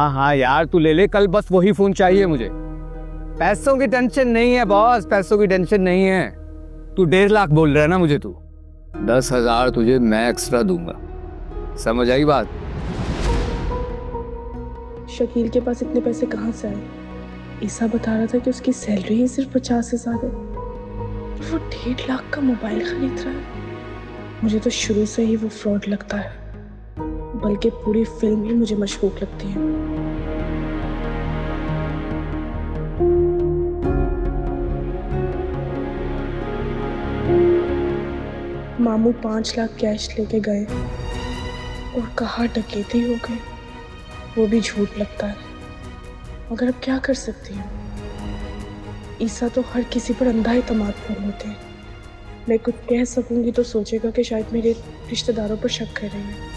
हाँ हाँ यार, तू ले ले, कल बस वही फोन चाहिए मुझे। पैसों की टेंशन नहीं है बॉस, पैसों की टेंशन नहीं है। तू 1.5 लाख बोल रहा है ना मुझे, तू 10,000 तुझे मैं एक्स्ट्रा दूंगा, समझ आई बात? शकील के पास इतने पैसे कहाँ से आए? ईसा बता रहा था कि उसकी सैलरी ही सिर्फ 50,000 है, वो 1.5 लाख का मोबाइल खरीद रहा है। मुझे तो शुरू से ही वो फ्रॉड लगता है, बल्कि पूरी फिल्म ही मुझे मशकूक लगती है। मामू 5 लाख कैश लेके गए और कहा डकैती हो गई, वो भी झूठ लगता है। मगर अब क्या कर सकती हूँ? ईसा तो हर किसी पर अंधा एतमाद कर लेते हैं। मैं कुछ कह सकूंगी तो सोचेगा कि शायद मेरे रिश्तेदारों पर शक कर रही है।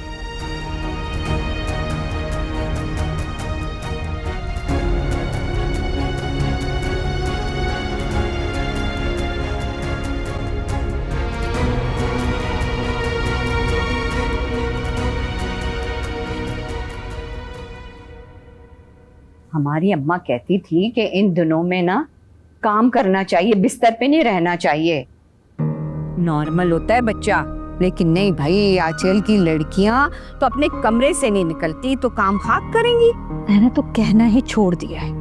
हमारी अम्मा कहती थी कि इन दिनों में ना काम करना चाहिए, बिस्तर पे नहीं रहना चाहिए। नॉर्मल होता है बच्चा, लेकिन नहीं भाई, आजकल की लड़कियां तो अपने कमरे से नहीं निकलती तो काम खाक करेंगी। मैंने तो कहना ही छोड़ दिया है।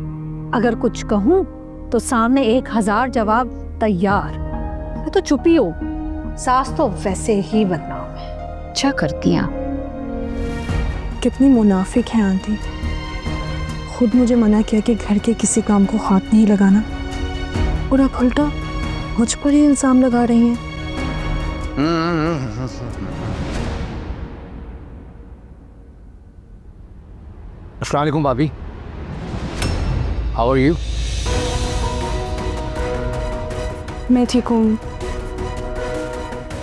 अगर कुछ कहूँ तो सामने 1000 जवाब तैयार। मैं तो चुप ही हूँ। सास तो वैसे ही बदनाम है। अच्छा करती हैं। कितनी मुनाफिक है आंटी, खुद मुझे मना किया कि घर के किसी काम को हाथ नहीं लगाना, और अब उल्टा मुझ पर ही इल्जाम लगा रही हैं। अस्सलाम वालेकुम भाभी, हाउ आर यू? मैं ठीक हूँ।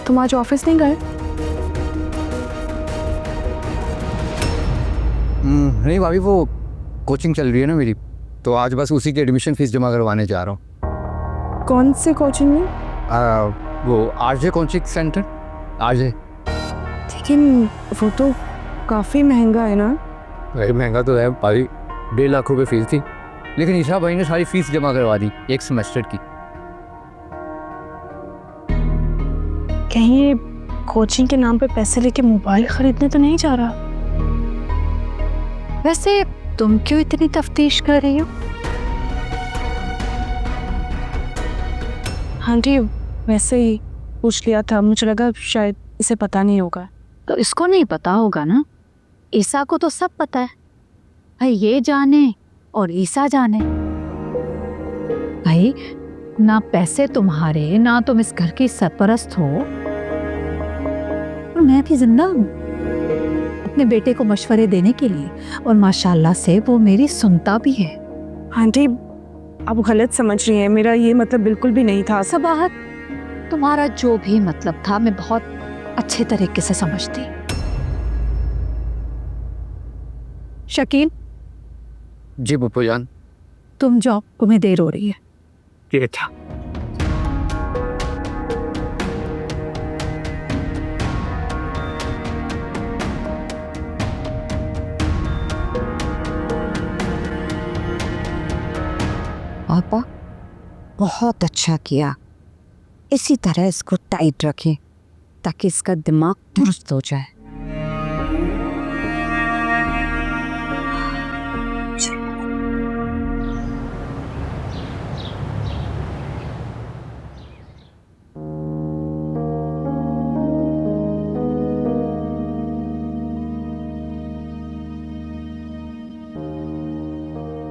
तुम आज ऑफिस नहीं गए? नहीं भाभी, वो कोचिंग चल रही है ना मेरी, तो आज बस उसी की एडमिशन फीस जमा करवाने जा रहा हूँ। कौन से कोचिंग में? वो आरजे कोचिंग सेंटर, आरजे। लेकिन वो तो काफी महंगा है ना? भाई महंगा तो है भाई, 1.5 लाख रुपए फीस थी, लेकिन ईशा भाई ने सारी फीस जमा करवा दी एक सेमेस्टर की। कहीं ये कोचिंग के नाम पे पैसे लेके मोबाइल खरीदने तो नहीं जा रहा? वैसे तुम क्यों इतनी तफ्तीश कर रही हो? हाँ जी, वैसे ही पूछ लिया था, मुझे लगा शायद इसे पता नहीं होगा। तो इसको नहीं पता होगा ना, ईसा को तो सब पता है भाई। ये जाने और ईसा जाने भाई, ना पैसे तुम्हारे, ना तुम इस घर की सरपरस्त हो, और मैं भी जिंदा हूं अपने बेटे को मशवरे देने के लिए, और माशाल्लाह से वो मेरी सुनता भी है। आंटी, आप गलत समझ रही हैं, मेरा ये मतलब बिल्कुल भी नहीं था। सबाहत, तुम्हारा जो भी मतलब था मैं बहुत अच्छे तरीके से समझती। शकील, जी पप्पू जान। तुम जाओ, तुम्हें देर हो रही है। ये था। पापा बहुत अच्छा किया, इसी तरह इसको टाइट रखें ताकि इसका दिमाग दुरुस्त हो जाए।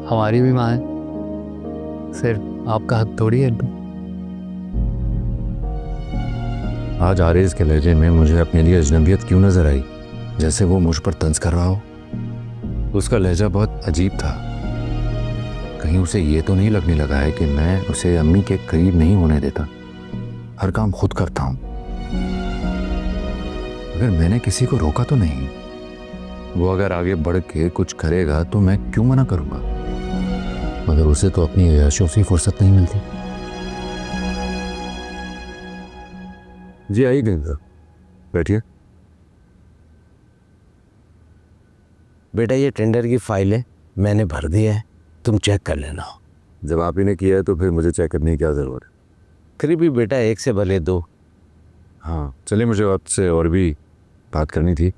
हमारी भी माँ है, सिर्फ आपका हक थोड़ी है। आज आरेज के लहजे में मुझे अपने लिए अजनबियत क्यों नजर आई, जैसे वो मुझ पर तंज कर रहा हो। उसका लहजा बहुत अजीब था। कहीं उसे ये तो नहीं लगने लगा है कि मैं उसे अम्मी के करीब नहीं होने देता, हर काम खुद करता हूं। अगर मैंने किसी को रोका तो नहीं, वो अगर आगे बढ़ के कुछ करेगा तो मैं क्यों मना करूंगा, मगर उसे तो अपनी अयाशियों से फुर्सत नहीं मिलती। जी आई गंगा, बैठिए। बेटा ये टेंडर की फाइल है, मैंने भर दिया है, तुम चेक कर लेना। जब आप ही ने किया है तो फिर मुझे चेक करने की क्या ज़रूरत है? फिर भी बेटा एक से भले दो। हाँ चलिए, मुझे आपसे और भी बात करनी थी।